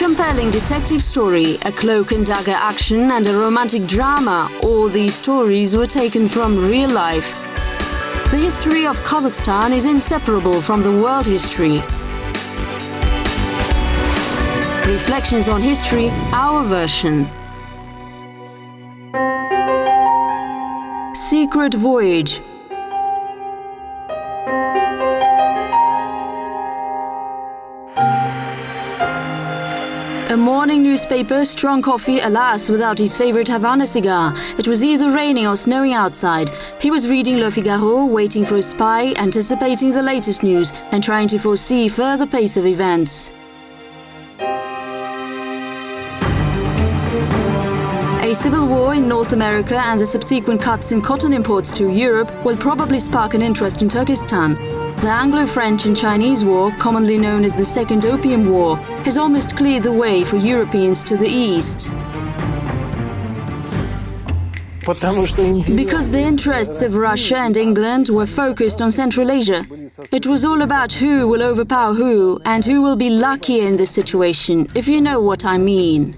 compelling detective story, a cloak and dagger action and a romantic drama, all these stories were taken from real life. The history of Kazakhstan is inseparable from the world history. Reflections on history, our version. Secret voyage. A morning newspaper, strong coffee, alas, without his favorite Havana cigar. It was either raining or snowing outside. He was reading Le Figaro, waiting for a spy, anticipating the latest news, and trying to foresee further pace of events. A civil war in North America and the subsequent cuts in cotton imports to Europe will probably spark an interest in Turkestan. The Anglo-French and Chinese War, commonly known as the Second Opium War, has almost cleared the way for Europeans to the east. Because the interests of Russia and England were focused on Central Asia. It was all about who will overpower who and who will be luckier in this situation, if you know what I mean.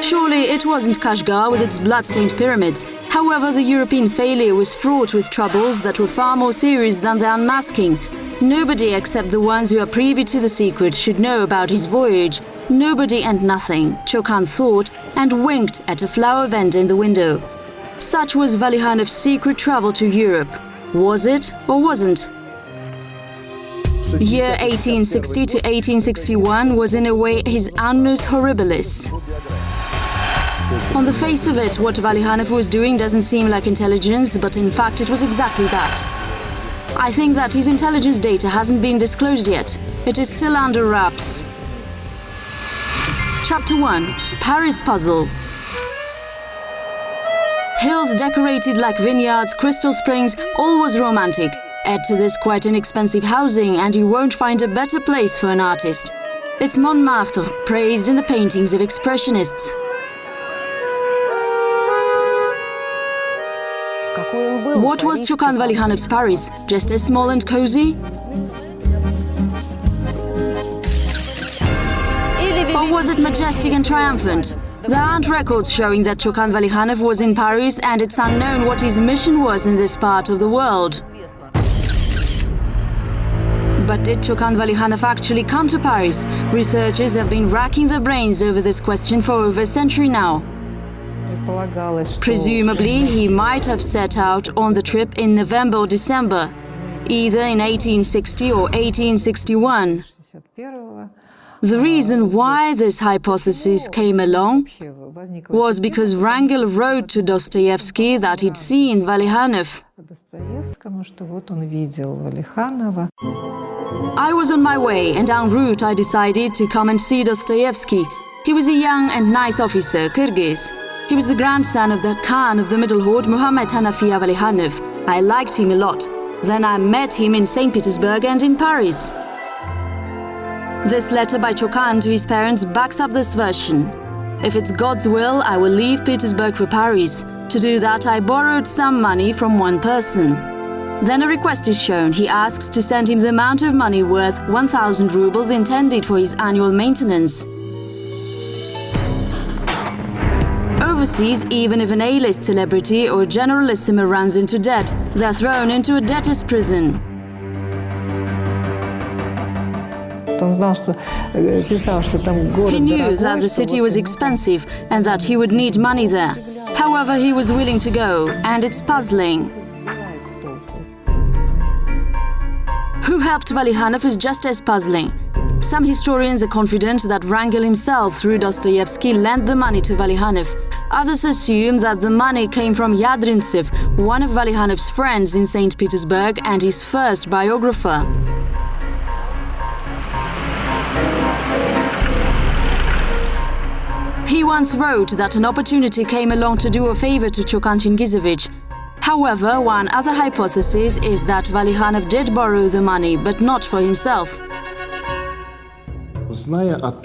Surely it wasn't Kashgar with its bloodstained pyramids. However, the European failure was fraught with troubles that were far more serious than the unmasking. Nobody except the ones who are privy to the secret should know about his voyage. Nobody and nothing, Chokan thought, and winked at a flower vendor in the window. Such was Valikhanov's secret travel to Europe. Was it or wasn't? Year 1860 to 1861 was in a way his annus horribilis. On the face of it, what Valikhanov was doing doesn't seem like intelligence, but in fact it was exactly that. I think that his intelligence data hasn't been disclosed yet. It is still under wraps. Chapter 1. Paris Puzzle. Hills decorated like vineyards, crystal springs, all was romantic. Add to this quite inexpensive housing and you won't find a better place for an artist. It's Montmartre, praised in the paintings of expressionists. What was Chokan Valikhanov's Paris? Just as small and cozy? Or was it majestic and triumphant? There aren't records showing that Chokan Valikhanov was in Paris, and it's unknown what his mission was in this part of the world. But did Chokan Valikhanov actually come to Paris? Researchers have been racking their brains over this question for over a century now. Presumably, he might have set out on the trip in November or December, either in 1860 or 1861. The reason why this hypothesis came along was because Wrangel wrote to Dostoevsky that he'd seen Valikhanov. I was on my way, and en route I decided to come and see Dostoevsky. He was a young and nice officer, Kyrgyz. He was the grandson of the Khan of the Middle Horde, Muhammad Hanafiya Valikhanov. I liked him a lot. Then I met him in St. Petersburg and in Paris. This letter by Chokan to his parents backs up this version. If it's God's will, I will leave Petersburg for Paris. To do that, I borrowed some money from one person. Then a request is shown. He asks to send him the amount of money worth 1,000 rubles intended for his annual maintenance. Overseas, even if an A-list celebrity or generalissima runs into debt, they're thrown into a debtor's prison. He knew that the city was expensive and that he would need money there. However, he was willing to go, and it's puzzling. Who helped Valikhanov is just as puzzling. Some historians are confident that Wrangel himself, through Dostoevsky, lent the money to Valikhanov. Others assume that the money came from Yadrintsev, one of Valikhanov's friends in St. Petersburg and his first biographer. He once wrote that an opportunity came along to do a favor to Chokan Chingizovich. However, one other hypothesis is that Valikhanov did borrow the money, but not for himself.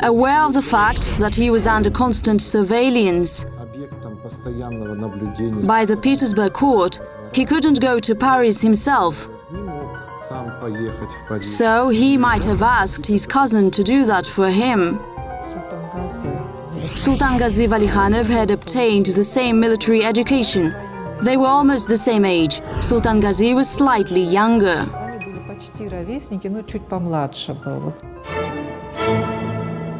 Aware of the fact that he was under constant surveillance by the Petersburg court, he couldn't go to Paris himself. So he might have asked his cousin to do that for him. Sultan Gazi Valikhanov had obtained the same military education. They were almost the same age. Sultan Gazi was slightly younger.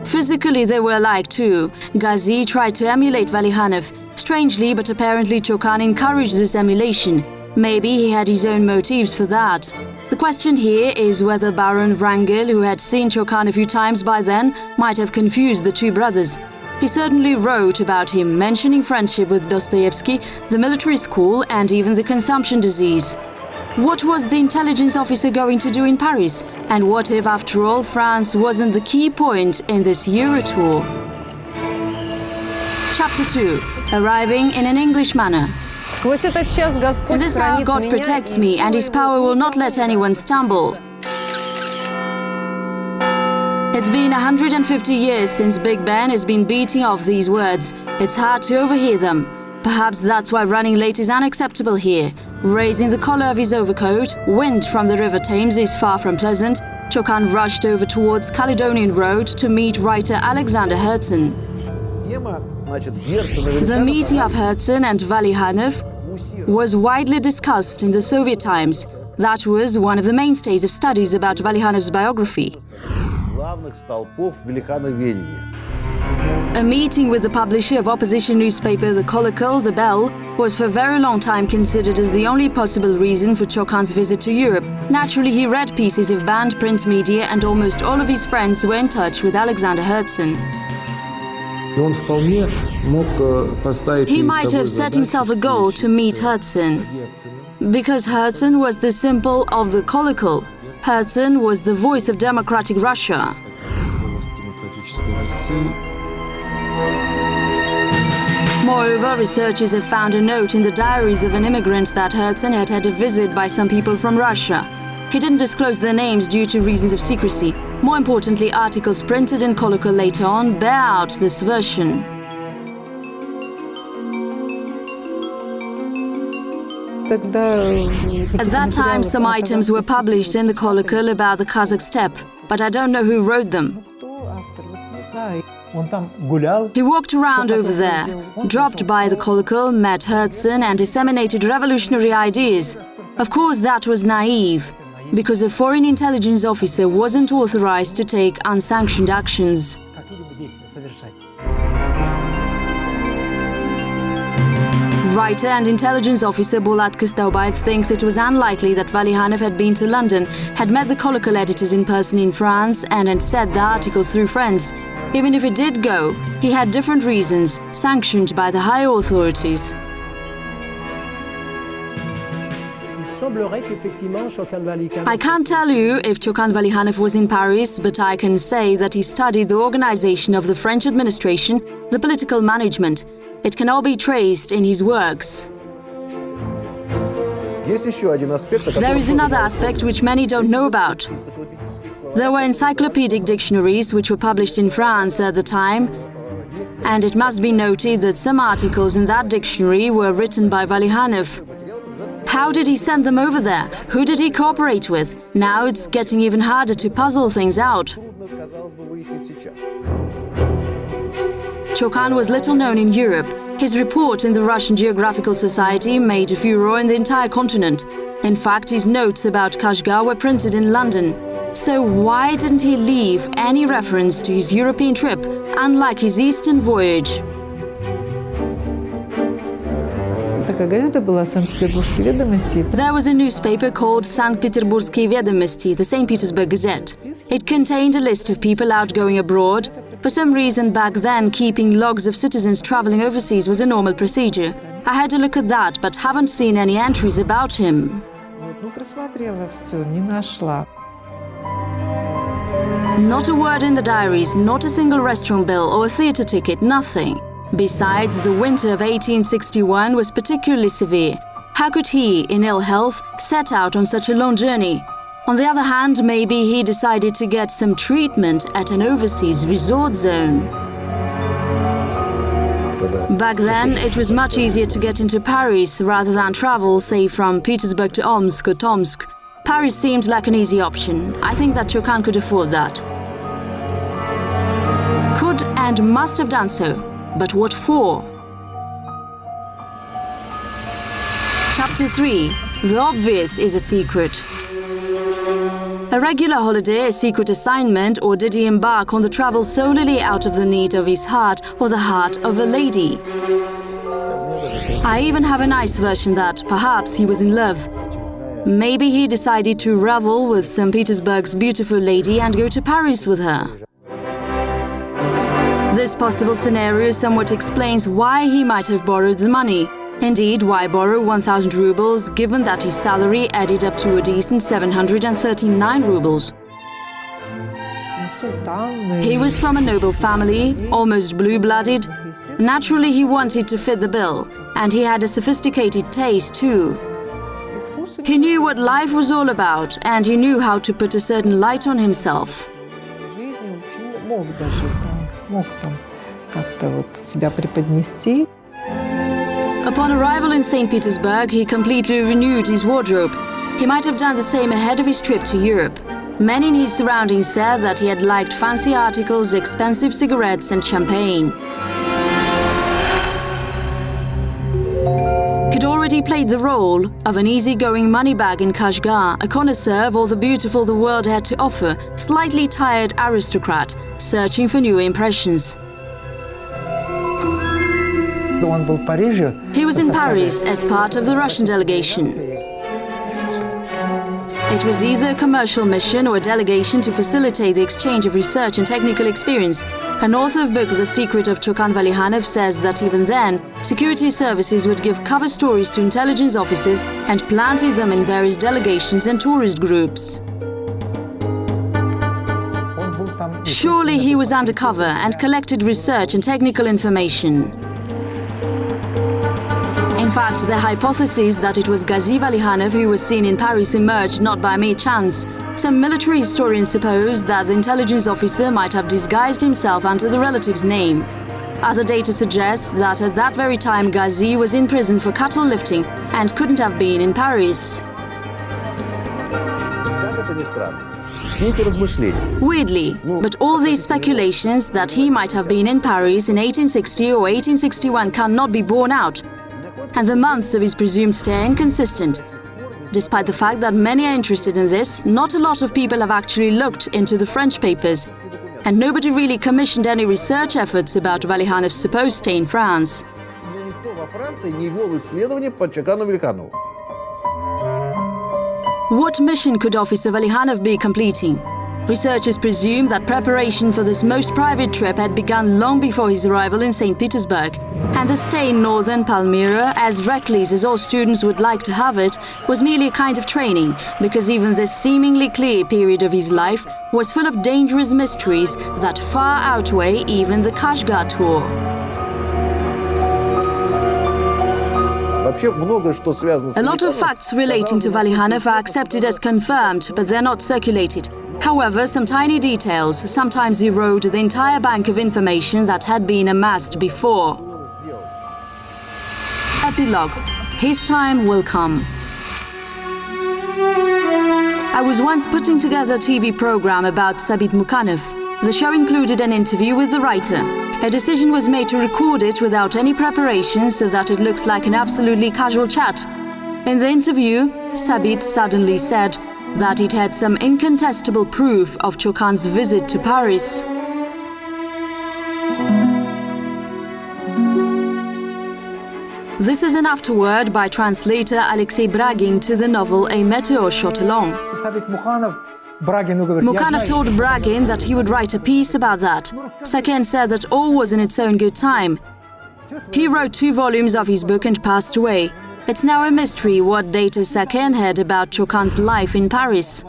Physically, they were alike too. Gazi tried to emulate Valikhanov. Strangely, but apparently Chokan encouraged this emulation. Maybe he had his own motives for that. The question here is whether Baron Wrangel, who had seen Chokan a few times by then, might have confused the two brothers. He certainly wrote about him, mentioning friendship with Dostoevsky, the military school, and even the consumption disease. What was the intelligence officer going to do in Paris? And what if, after all, France wasn't the key point in this Euro tour? Chapter 2. Arriving in an English manner. In this hour, God protects me, and His power will not let anyone stumble. It's been 150 years since Big Ben has been beating off these words. It's hard to overhear them. Perhaps that's why running late is unacceptable here. Raising the collar of his overcoat, wind from the River Thames is far from pleasant. Chokan rushed over towards Caledonian Road to meet writer Alexander Herzen. The meeting of Herzen and Valikhanov was widely discussed in the Soviet times. That was one of the mainstays of studies about Valikhanov's biography. A meeting with the publisher of opposition newspaper The Kolokol, The Bell, was for a very long time considered as the only possible reason for Chokan's visit to Europe. Naturally, he read pieces of banned print media, and almost all of his friends were in touch with Alexander Herzen. He might have set himself a goal to meet Herzen, because Herzen was the symbol of the Kolokol. Herzen was the voice of democratic Russia. Moreover, researchers have found a note in the diaries of an immigrant that Herzen had had a visit by some people from Russia. He didn't disclose their names due to reasons of secrecy. More importantly, articles printed in Kolokol later on bear out this version. At that time, some items were published in the Kolokol about the Kazakh steppe, but I don't know who wrote them. He walked around over there, dropped by the Kolokol, met Herzen, and disseminated revolutionary ideas. Of course, that was naive, because a foreign intelligence officer wasn't authorized to take unsanctioned actions. Writer and intelligence officer Bulat Kistaubayev thinks it was unlikely that Valikhanov had been to London, had met the Kolokol editors in person in France, and had sent the articles through friends. Even if he did go, he had different reasons, sanctioned by the higher authorities. I can't tell you if Chokan Valikhanov was in Paris, but I can say that he studied the organization of the French administration, the political management. It can all be traced in his works. There is another aspect which many don't know about. There were encyclopedic dictionaries which were published in France at the time, and it must be noted that some articles in that dictionary were written by Valikhanov. How did he send them over there? Who did he cooperate with? Now it's getting even harder to puzzle things out. Chokan was little known in Europe. His report in the Russian Geographical Society made a furore in the entire continent. In fact, his notes about Kashgar were printed in London. So why didn't he leave any reference to his European trip, unlike his Eastern voyage? There was a newspaper called St. Petersburgsky Vedomosti, the St. Petersburg Gazette. It contained a list of people outgoing abroad. For some reason back then, keeping logs of citizens traveling overseas was a normal procedure. I had a look at that, but haven't seen any entries about him. Not a word in the diaries, not a single restaurant bill or a theatre ticket, nothing. Besides, the winter of 1861 was particularly severe. How could he, in ill health, set out on such a long journey? On the other hand, maybe he decided to get some treatment at an overseas resort zone. Back then, it was much easier to get into Paris rather than travel, say, from Petersburg to Omsk or Tomsk. Paris seemed like an easy option. I think that Chokan could afford that. Could and must have done so. But what for? Chapter 3. The obvious is a secret. A regular holiday, a secret assignment, or did he embark on the travel solely out of the need of his heart or the heart of a lady? I even have a nice version that perhaps he was in love. Maybe he decided to revel with St. Petersburg's beautiful lady and go to Paris with her. This possible scenario somewhat explains why he might have borrowed the money. Indeed, why borrow 1,000 rubles given that his salary added up to a decent 739 rubles? He was from a noble family, almost blue-blooded. Naturally, he wanted to fit the bill, and he had a sophisticated taste too. He knew what life was all about, and he knew how to put a certain light on himself. Upon arrival in St. Petersburg, he completely renewed his wardrobe. He might have done the same ahead of his trip to Europe. Many in his surroundings said that he had liked fancy articles, expensive cigarettes and champagne. He'd already played the role of an easygoing moneybag in Kashgar, a connoisseur of all the beautiful the world had to offer, slightly tired aristocrat, searching for new impressions. He was in Paris as part of the Russian delegation. It was either a commercial mission or a delegation to facilitate the exchange of research and technical experience. An author of book The Secret of Chokan Valikhanov says that even then, security services would give cover stories to intelligence officers and planted them in various delegations and tourist groups. Surely he was undercover and collected research and technical information. In fact, the hypothesis that it was Ghazi Valikhanov who was seen in Paris emerged not by mere chance. Some military historians suppose that the intelligence officer might have disguised himself under the relative's name. Other data suggests that at that very time Ghazi was in prison for cattle lifting and couldn't have been in Paris. Weirdly, but all these speculations that he might have been in Paris in 1860 or 1861 cannot be borne out, and the months of his presumed stay are inconsistent. Despite the fact that many are interested in this, not a lot of people have actually looked into the French papers, and nobody really commissioned any research efforts about Valikhanov's supposed stay in France. What mission could Officer Valikhanov be completing? Researchers presume that preparation for this most private trip had begun long before his arrival in St. Petersburg, and the stay in northern Palmyra, as reckless as all students would like to have it, was merely a kind of training, because even this seemingly clear period of his life was full of dangerous mysteries that far outweigh even the Kashgar tour. A lot of facts relating to Valikhanov are accepted as confirmed, but they're not circulated. However, some tiny details sometimes erode the entire bank of information that had been amassed before. Epilogue. His time will come. I was once putting together a TV program about Sabit Mukhanov. The show included an interview with the writer. A decision was made to record it without any preparation so that it looks like an absolutely casual chat. In the interview, Sabit suddenly said that it had some incontestable proof of Chokan's visit to Paris. This is an afterword by translator Alexei Bragin to the novel A Meteor Shot Along. Mukhanov told Bragin that he would write a piece about that. Second said that all was in its own good time. He wrote 2 volumes of his book and passed away. It's now a mystery what data Second had about Chokan's life in Paris.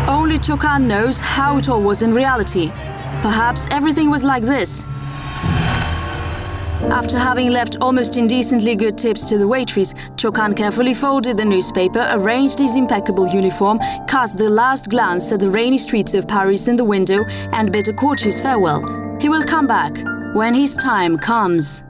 Only Chokan knows how it all was in reality. Perhaps everything was like this. After having left almost indecently good tips to the waitress, Chokan carefully folded the newspaper, arranged his impeccable uniform, cast the last glance at the rainy streets of Paris in the window, and bid a courteous farewell. He will come back when his time comes.